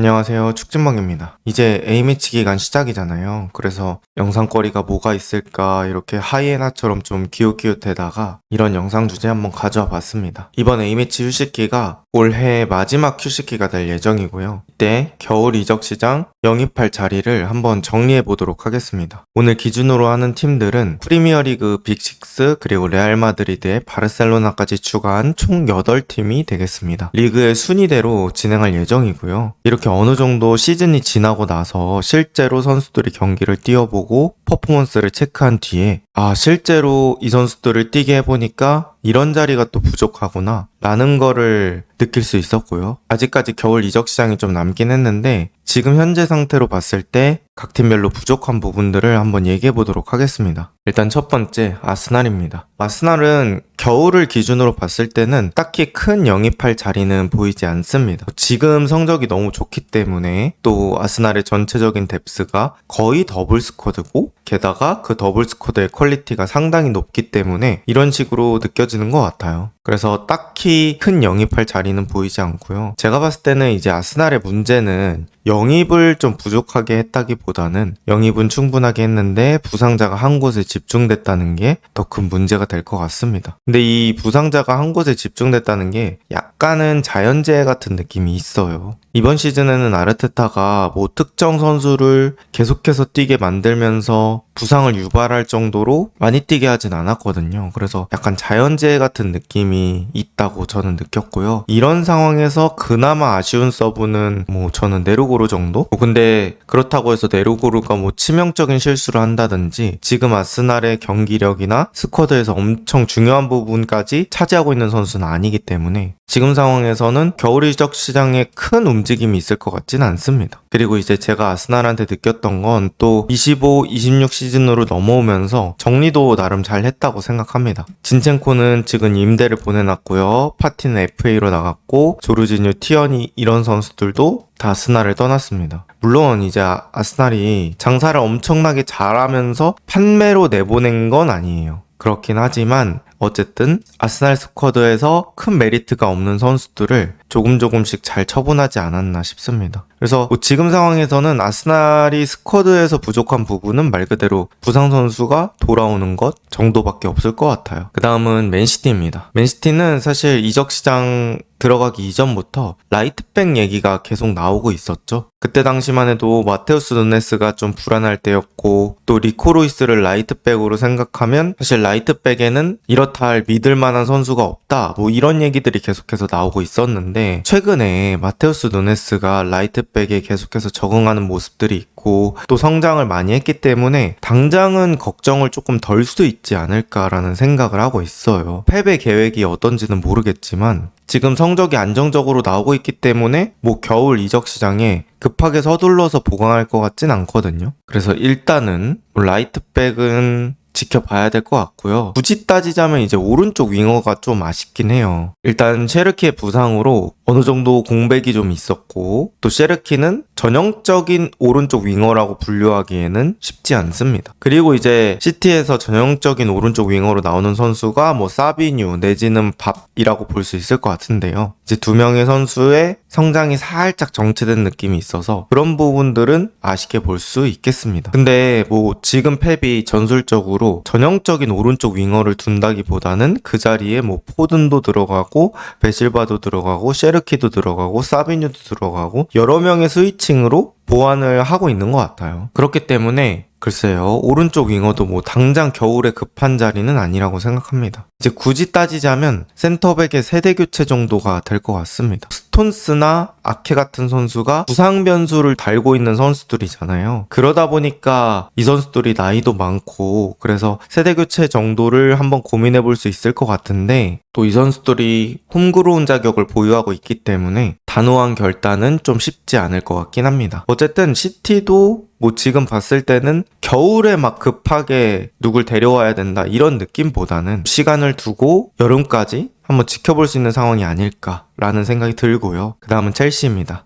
안녕하세요. 축진방입니다. 이제 A매치 기간 시작이잖아요. 그래서 영상거리가 뭐가 있을까 이렇게 하이에나처럼 좀 기웃기웃대다가 이런 영상 주제 한번 가져와 봤습니다. 이번 A매치 휴식기가 올해 마지막 휴식기가 될 예정이고요. 이때 겨울 이적 시장 영입할 자리를 한번 정리해 보도록 하겠습니다. 오늘 기준으로 하는 팀들은 프리미어리그 빅6 그리고 레알 마드리드에 바르셀로나까지 추가한 총 8팀이 되겠습니다. 리그의 순위대로 진행할 예정이고요. 이렇게 어느 정도 시즌이 지나고 나서 실제로 선수들이 경기를 뛰어보고 퍼포먼스를 체크한 뒤에 실제로 이 선수들을 뛰게 해보니까 이런 자리가 또 부족하구나 라는 거를 느낄 수 있었고요. 아직까지 겨울 이적 시장이 좀 남긴 했는데 지금 현재 상태로 봤을 때 각 팀별로 부족한 부분들을 한번 얘기해 보도록 하겠습니다. 일단 첫 번째, 아스날입니다. 아스날은 겨울을 기준으로 봤을 때는 딱히 큰 영입할 자리는 보이지 않습니다. 지금 성적이 너무 좋기 때문에 또 아스날의 전체적인 뎁스가 거의 더블 스쿼드고 게다가 그 더블 스쿼드의 퀄리티가 상당히 높기 때문에 이런 식으로 느껴지는 것 같아요. 그래서 딱히 큰 영입할 자리는 보이지 않고요. 제가 봤을 때는 이제 아스날의 문제는 영입을 좀 부족하게 했다기보다는 영입은 충분하게 했는데 부상자가 한 곳에 집중됐다는 게 더 큰 문제가 될 것 같습니다. 근데 이 부상자가 한 곳에 집중됐다는 게 약간은 자연재해 같은 느낌이 있어요. 이번 시즌에는 아르테타가 뭐 특정 선수를 계속해서 뛰게 만들면서 부상을 유발할 정도로 많이 뛰게 하진 않았거든요. 그래서 약간 자연재해 같은 느낌이 있다고 저는 느꼈고요. 이런 상황에서 그나마 아쉬운 서브는 뭐 저는 네르고르 정도? 근데 그렇다고 해서 네르고르가 뭐 치명적인 실수를 한다든지 지금 아스날의 경기력이나 스쿼드에서 엄청 중요한 부분까지 차지하고 있는 선수는 아니기 때문에 지금 상황에서는 겨울 이적 시장에 큰 움직임이 있을 것 같지는 않습니다. 그리고 이제 제가 아스날한테 느꼈던 건 또 25, 26 시즌으로 넘어오면서 정리도 나름 잘 했다고 생각합니다. 진첸코는 지금 임대를 보내놨고요. 파티는 FA로 나갔고 조르지뉴, 티어니 이런 선수들도 다 아스날을 떠났습니다. 물론 이제 아스날이 장사를 엄청나게 잘하면서 판매로 내보낸 건 아니에요. 그렇긴 하지만 어쨌든 아스날 스쿼드에서 큰 메리트가 없는 선수들을 조금씩 잘 처분하지 않았나 싶습니다. 그래서 뭐 지금 상황에서는 아스날이 스쿼드에서 부족한 부분은 말 그대로 부상 선수가 돌아오는 것 정도밖에 없을 것 같아요. 그 다음은 맨시티입니다. 맨시티는 사실 이적 시장 들어가기 이전부터 라이트백 얘기가 계속 나오고 있었죠. 그때 당시만 해도 마테우스 누네스가 좀 불안할 때였고 또 리코 루이스를 라이트백으로 생각하면 사실 라이트백에는 이렇다 할 믿을 만한 선수가 없다 뭐 이런 얘기들이 계속해서 나오고 있었는데 최근에 마테우스 누네스가 라이트백에 계속해서 적응하는 모습들이 있고 또 성장을 많이 했기 때문에 당장은 걱정을 조금 덜 수 있지 않을까라는 생각을 하고 있어요. 패배 계획이 어떤지는 모르겠지만 지금 성적이 안정적으로 나오고 있기 때문에 뭐 겨울 이적 시장에 급하게 서둘러서 보강할 것 같진 않거든요. 그래서 일단은 라이트백은 지켜봐야 될 것 같고요. 굳이 따지자면 이제 오른쪽 윙어가 좀 아쉽긴 해요. 일단 셰르키의 부상으로 어느 정도 공백이 좀 있었고 또 셰르키는 전형적인 오른쪽 윙어라고 분류하기에는 쉽지 않습니다. 그리고 이제 시티에서 전형적인 오른쪽 윙어로 나오는 선수가 뭐 사비뉴 내지는 밥이라고 볼 수 있을 것 같은데요. 이제 두 명의 선수의 성장이 살짝 정체된 느낌이 있어서 그런 부분들은 아쉽게 볼 수 있겠습니다. 근데 뭐 지금 펩이 전술적으로 전형적인 오른쪽 윙어를 둔다기보다는 그 자리에 뭐 포든도 들어가고 베실바도 들어가고 셰르키도 들어가고 사비뉴도 들어가고 여러 명의 스위칭으로 보완을 하고 있는 것 같아요. 그렇기 때문에 글쎄요, 오른쪽 윙어도 뭐 당장 겨울에 급한 자리는 아니라고 생각합니다. 이제 굳이 따지자면 센터백의 세대 교체 정도가 될 것 같습니다. 스톤스나 아케 같은 선수가 부상 변수를 달고 있는 선수들이잖아요. 그러다 보니까 이 선수들이 나이도 많고 그래서 세대 교체 정도를 한번 고민해 볼 수 있을 것 같은데 또 이 선수들이 홈그로운 자격을 보유하고 있기 때문에 단호한 결단은 좀 쉽지 않을 것 같긴 합니다. 어쨌든 시티도 뭐 지금 봤을 때는 겨울에 막 급하게 누굴 데려와야 된다 이런 느낌보다는 시간을 두고 여름까지 한번 지켜볼 수 있는 상황이 아닐까라는 생각이 들고요. 그 다음은 첼시입니다.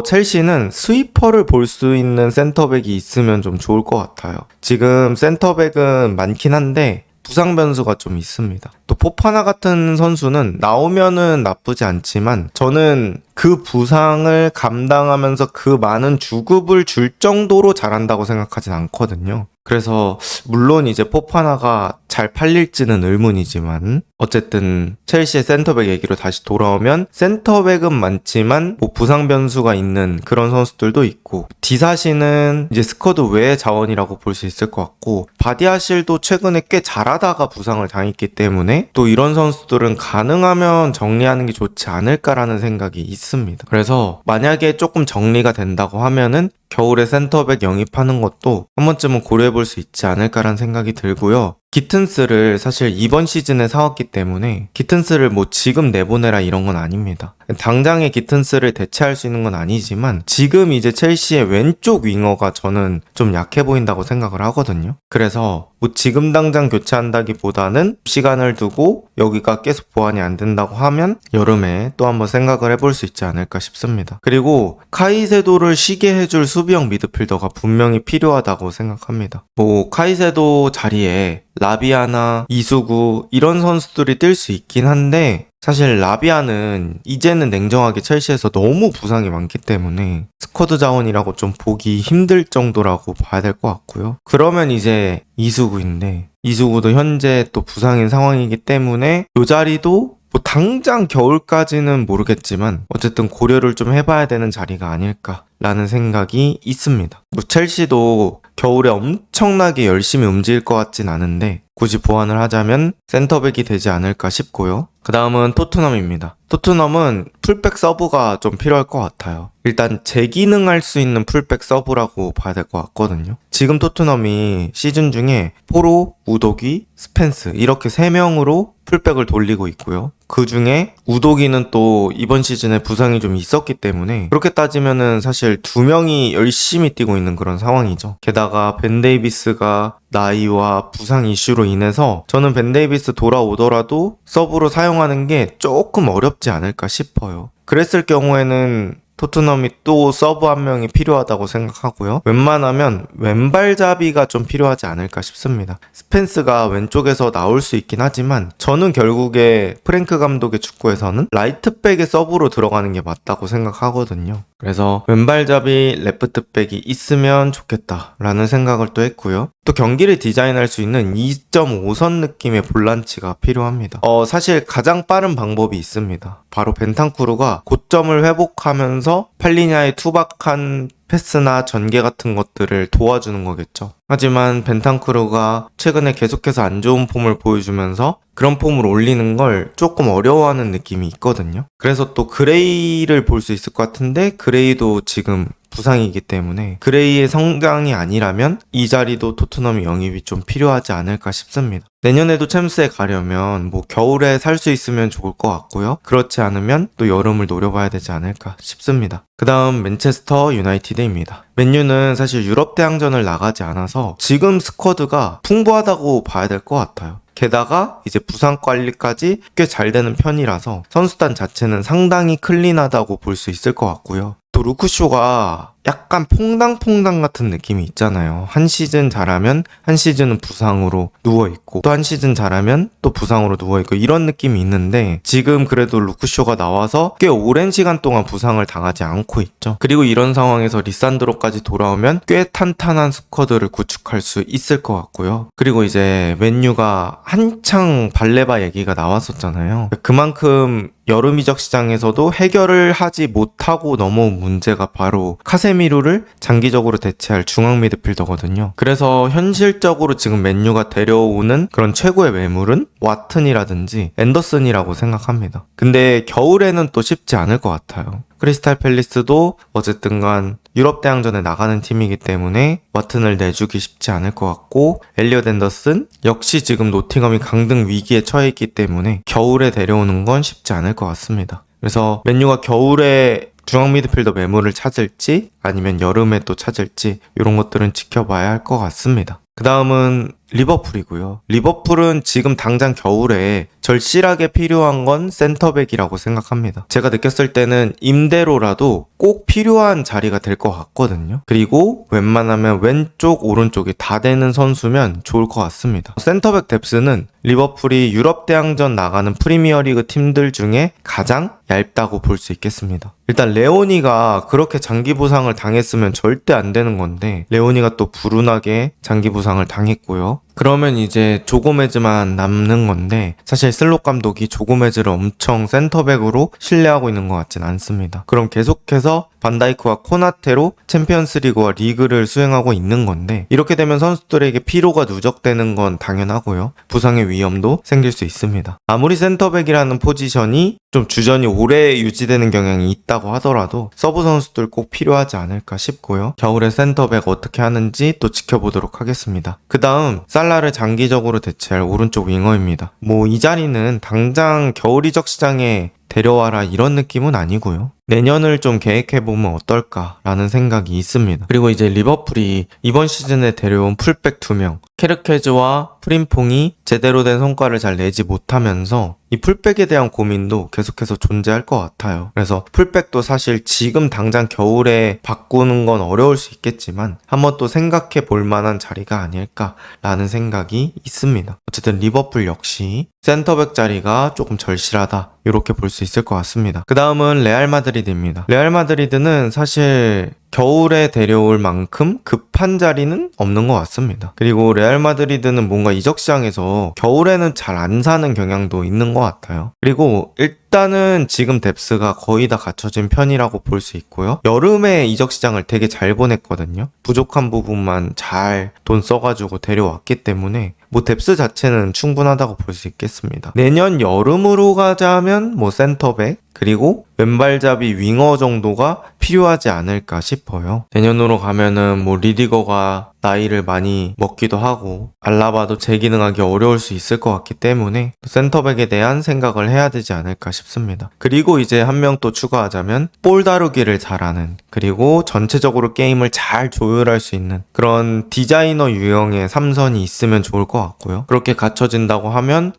첼시는 스위퍼를 볼 수 있는 센터백이 있으면 좀 좋을 것 같아요. 지금 센터백은 많긴 한데 부상 변수가 좀 있습니다. 또 포파나 같은 선수는 나오면은 나쁘지 않지만 저는 그 부상을 감당하면서 그 많은 주급을 줄 정도로 잘한다고 생각하진 않거든요. 그래서 물론 이제 포파나가 잘 팔릴지는 의문이지만 어쨌든 첼시의 센터백 얘기로 다시 돌아오면 센터백은 많지만 뭐 부상 변수가 있는 그런 선수들도 있고 디사시는 이제 스쿼드 외의 자원이라고 볼 수 있을 것 같고 바디아실도 최근에 꽤 잘하다가 부상을 당했기 때문에 또 이런 선수들은 가능하면 정리하는 게 좋지 않을까라는 생각이 있습니다. 그래서 만약에 조금 정리가 된다고 하면은 겨울에 센터백 영입하는 것도 한 번쯤은 고려해볼 수 있지 않을까라는 생각이 들고요. 기튼스를 사실 이번 시즌에 사왔기 때문에 기튼스를 뭐 지금 내보내라 이런 건 아닙니다. 당장에 기튼스를 대체할 수 있는 건 아니지만 지금 이제 첼시의 왼쪽 윙어가 저는 좀 약해 보인다고 생각을 하거든요. 그래서 뭐 지금 당장 교체한다기보다는 시간을 두고 여기가 계속 보완이 안 된다고 하면 여름에 또 한번 생각을 해볼 수 있지 않을까 싶습니다. 그리고 카이세도를 쉬게 해줄 수비형 미드필더가 분명히 필요하다고 생각합니다. 뭐 카이세도 자리에 라비아나 이수구 이런 선수들이 뛸 수 있긴 한데 사실 라비아는 이제는 냉정하게 첼시에서 너무 부상이 많기 때문에 스쿼드 자원이라고 좀 보기 힘들 정도라고 봐야 될 것 같고요. 그러면 이제 이수구인데 이수구도 현재 또 부상인 상황이기 때문에 이 자리도 뭐 당장 겨울까지는 모르겠지만 어쨌든 고려를 좀 해봐야 되는 자리가 아닐까라는 생각이 있습니다. 뭐 첼시도 겨울에 엄청나게 열심히 움직일 것 같진 않은데 굳이 보완을 하자면 센터백이 되지 않을까 싶고요. 그 다음은 토트넘입니다. 토트넘은 풀백 서브가 좀 필요할 것 같아요. 일단 재기능할 수 있는 풀백 서브라고 봐야 될 것 같거든요. 지금 토트넘이 시즌 중에 포로, 우도기, 스펜스 이렇게 3명으로 풀백을 돌리고 있고요. 그 중에 우도기는 또 이번 시즌에 부상이 좀 있었기 때문에 그렇게 따지면은 사실 2명이 열심히 뛰고 있는 그런 상황이죠. 게다가 벤 데이비스가 나이와 부상 이슈로 인해서 저는 벤 데이비스 돌아오더라도 서브로 사용하는 게 조금 어렵지 않을까 싶어요. 그랬을 경우에는 토트넘이 또 서브 한 명이 필요하다고 생각하고요. 웬만하면 왼발잡이가 좀 필요하지 않을까 싶습니다. 스펜스가 왼쪽에서 나올 수 있긴 하지만 저는 결국에 프랭크 감독의 축구에서는 라이트백의 서브로 들어가는 게 맞다고 생각하거든요. 그래서 왼발잡이 레프트백이 있으면 좋겠다라는 생각을 또 했고요. 또 경기를 디자인할 수 있는 2.5선 느낌의 볼란치가 필요합니다. 사실 가장 빠른 방법이 있습니다. 바로 벤탄쿠르가 고점을 회복하면서 팔리냐의 투박한 패스나 전개 같은 것들을 도와주는 거겠죠. 하지만 벤탄쿠르가 최근에 계속해서 안 좋은 폼을 보여주면서 그런 폼을 올리는 걸 조금 어려워하는 느낌이 있거든요. 그래서 또 그레이를 볼 수 있을 것 같은데 그레이도 지금 부상이기 때문에 그레이의 성장이 아니라면 이 자리도 토트넘 영입이 좀 필요하지 않을까 싶습니다. 내년에도 챔스에 가려면 뭐 겨울에 살 수 있으면 좋을 것 같고요. 그렇지 않으면 또 여름을 노려봐야 되지 않을까 싶습니다. 그 다음 맨체스터 유나이티드입니다. 맨유는 사실 유럽 대항전을 나가지 않아서 지금 스쿼드가 풍부하다고 봐야 될 것 같아요. 게다가 이제 부상 관리까지 꽤 잘 되는 편이라서 선수단 자체는 상당히 클린하다고 볼 수 있을 것 같고요. 또 루크쇼가 약간 퐁당퐁당 같은 느낌이 있잖아요. 한 시즌 잘하면 한 시즌은 부상으로 누워있고 또 한 시즌 잘하면 또 부상으로 누워있고 이런 느낌이 있는데 지금 그래도 루크쇼가 나와서 꽤 오랜 시간 동안 부상을 당하지 않고 있죠. 그리고 이런 상황에서 리산드로까지 돌아오면 꽤 탄탄한 스쿼드를 구축할 수 있을 것 같고요. 그리고 이제 맨유가 한창 발레바 얘기가 나왔었잖아요. 그만큼 여름 이적 시장에서도 해결을 하지 못하고 넘어온 문제가 바로 카세미로를 장기적으로 대체할 중앙 미드필더거든요. 그래서 현실적으로 지금 맨유가 데려오는 그런 최고의 매물은 와튼이라든지 앤더슨이라고 생각합니다. 근데 겨울에는 또 쉽지 않을 것 같아요. 크리스탈 팰리스도 어쨌든 간 유럽 대항전에 나가는 팀이기 때문에 와튼을 내주기 쉽지 않을 것 같고 엘리엇 앤더슨 역시 지금 노팅엄이 강등 위기에 처해 있기 때문에 겨울에 데려오는 건 쉽지 않을 것 같습니다. 그래서 맨유가 겨울에 중앙 미드필더 매물을 찾을지 아니면 여름에 또 찾을지 이런 것들은 지켜봐야 할 것 같습니다. 그 다음은 리버풀이고요. 리버풀은 지금 당장 겨울에 절실하게 필요한 건 센터백이라고 생각합니다. 제가 느꼈을 때는 임대로라도 꼭 필요한 자리가 될 것 같거든요. 그리고 웬만하면 왼쪽, 오른쪽이 다 되는 선수면 좋을 것 같습니다. 센터백 뎁스는 리버풀이 유럽 대항전 나가는 프리미어리그 팀들 중에 가장 얇다고 볼 수 있겠습니다. 일단 레오니가 그렇게 장기 부상을 당했으면 절대 안 되는 건데 레오니가 또 불운하게 장기 부상을 당했고요. 그러면 이제 조고메즈만 남는 건데 사실 슬롯 감독이 조고메즈를 엄청 센터백으로 신뢰하고 있는 것 같진 않습니다. 그럼 계속해서 반다이크와 코나테로 챔피언스리그와 리그를 수행하고 있는 건데 이렇게 되면 선수들에게 피로가 누적되는 건 당연하고요. 부상의 위험도 생길 수 있습니다. 아무리 센터백이라는 포지션이 좀 주전이 오래 유지되는 경향이 있다고 하더라도 서브 선수들 꼭 필요하지 않을까 싶고요. 겨울에 센터백 어떻게 하는지 또 지켜보도록 하겠습니다. 그 다음 살라를 장기적으로 대체할 오른쪽 윙어입니다. 이 자리는 당장 겨울 이적 시장에 데려와라 이런 느낌은 아니고요. 내년을 좀 계획해보면 어떨까라는 생각이 있습니다. 그리고 이제 리버풀이 이번 시즌에 데려온 풀백 2명 케르케즈와 프림퐁이 제대로 된 성과를 잘 내지 못하면서 이 풀백에 대한 고민도 계속해서 존재할 것 같아요. 그래서 풀백도 사실 지금 당장 겨울에 바꾸는 건 어려울 수 있겠지만 한번 또 생각해 볼 만한 자리가 아닐까라는 생각이 있습니다. 어쨌든 리버풀 역시 센터백 자리가 조금 절실하다 이렇게 볼 수 있을 것 같습니다. 그 다음은 레알 마드리드입니다. 레알 마드리드는 사실 겨울에 데려올 만큼 급한 자리는 없는 것 같습니다. 그리고 레알 마드리드는 뭔가 이적 시장에서 겨울에는 잘 안 사는 경향도 있는 것 같아요. 그리고 일단은 지금 뎁스가 거의 다 갖춰진 편이라고 볼 수 있고요. 여름에 이적 시장을 되게 잘 보냈거든요. 부족한 부분만 잘 돈 써가지고 데려왔기 때문에 뎁스 자체는 충분하다고 볼 수 있겠습니다. 내년 여름으로 가자면 센터백 그리고 왼발잡이 윙어 정도가 필요하지 않을까 싶어요. 내년으로 가면은 리디거가 나이를 많이 먹기도 하고 알라바도 재기능하기 어려울 수 있을 것 같기 때문에 센터백에 대한 생각을 해야 되지 않을까 싶습니다. 그리고 이제 한 명 또 추가하자면 볼 다루기를 잘하는 그리고 전체적으로 게임을 잘 조율할 수 있는 그런 디자이너 유형의 삼선이 있으면 좋을 것 같고요. 그렇게 갖춰진다고 하면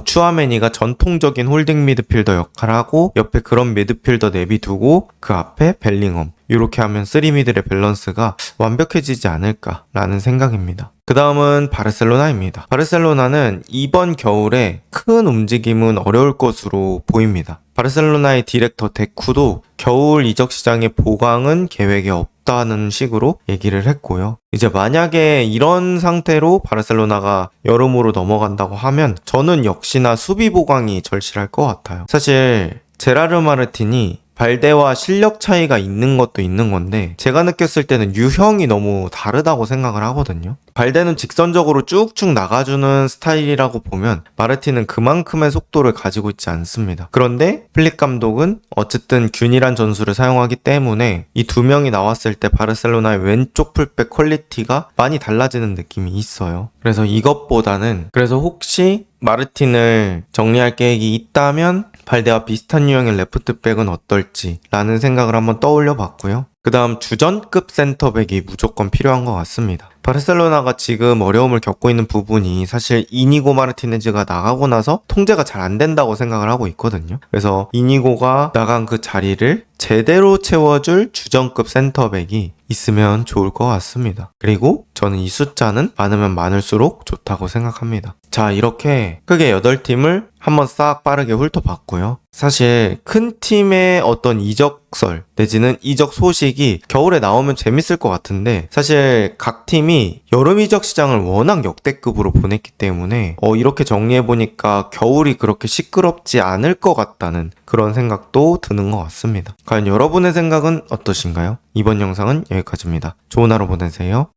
추아메니가 전통적인 홀딩 미드필더 역할을 하고 옆에 그런 미드필더 내비두고 그 앞에 벨링엄 이렇게 하면 3미들의 밸런스가 완벽해지지 않을까라는 생각입니다. 그 다음은 바르셀로나입니다. 바르셀로나는 이번 겨울에 큰 움직임은 어려울 것으로 보입니다. 바르셀로나의 디렉터 데쿠도 겨울 이적 시장의 보강은 계획에 없다는 식으로 얘기를 했고요. 이제 만약에 이런 상태로 바르셀로나가 여름으로 넘어간다고 하면 저는 역시나 수비 보강이 절실할 것 같아요. 사실 제라르 마르틴이 발데와 실력 차이가 있는 것도 있는 건데 제가 느꼈을 때는 유형이 너무 다르다고 생각을 하거든요. 발데는 직선적으로 쭉쭉 나가주는 스타일이라고 보면 마르틴은 그만큼의 속도를 가지고 있지 않습니다. 그런데 플릭 감독은 어쨌든 균일한 전술을 사용하기 때문에 이 두 명이 나왔을 때 바르셀로나의 왼쪽 풀백 퀄리티가 많이 달라지는 느낌이 있어요. 그래서 그래서 혹시 마르틴을 정리할 계획이 있다면 발데와 비슷한 유형의 레프트백은 어떨지 라는 생각을 한번 떠올려 봤고요. 그 다음 주전급 센터백이 무조건 필요한 것 같습니다. 바르셀로나가 지금 어려움을 겪고 있는 부분이 사실 이니고 마르티네즈가 나가고 나서 통제가 잘 안 된다고 생각을 하고 있거든요. 그래서 이니고가 나간 그 자리를 제대로 채워줄 주전급 센터백이 있으면 좋을 것 같습니다. 그리고 저는 이 숫자는 많으면 많을수록 좋다고 생각합니다. 자, 이렇게 크게 8팀을 한번 싹 빠르게 훑어봤고요. 사실 큰 팀의 어떤 이적설 내지는 이적 소식이 겨울에 나오면 재밌을 것 같은데 사실 각 팀이 여름 이적 시장을 워낙 역대급으로 보냈기 때문에 이렇게 정리해보니까 겨울이 그렇게 시끄럽지 않을 것 같다는 그런 생각도 드는 것 같습니다. 과연 여러분의 생각은 어떠신가요? 이번 영상은 여기까지입니다. 좋은 하루 보내세요.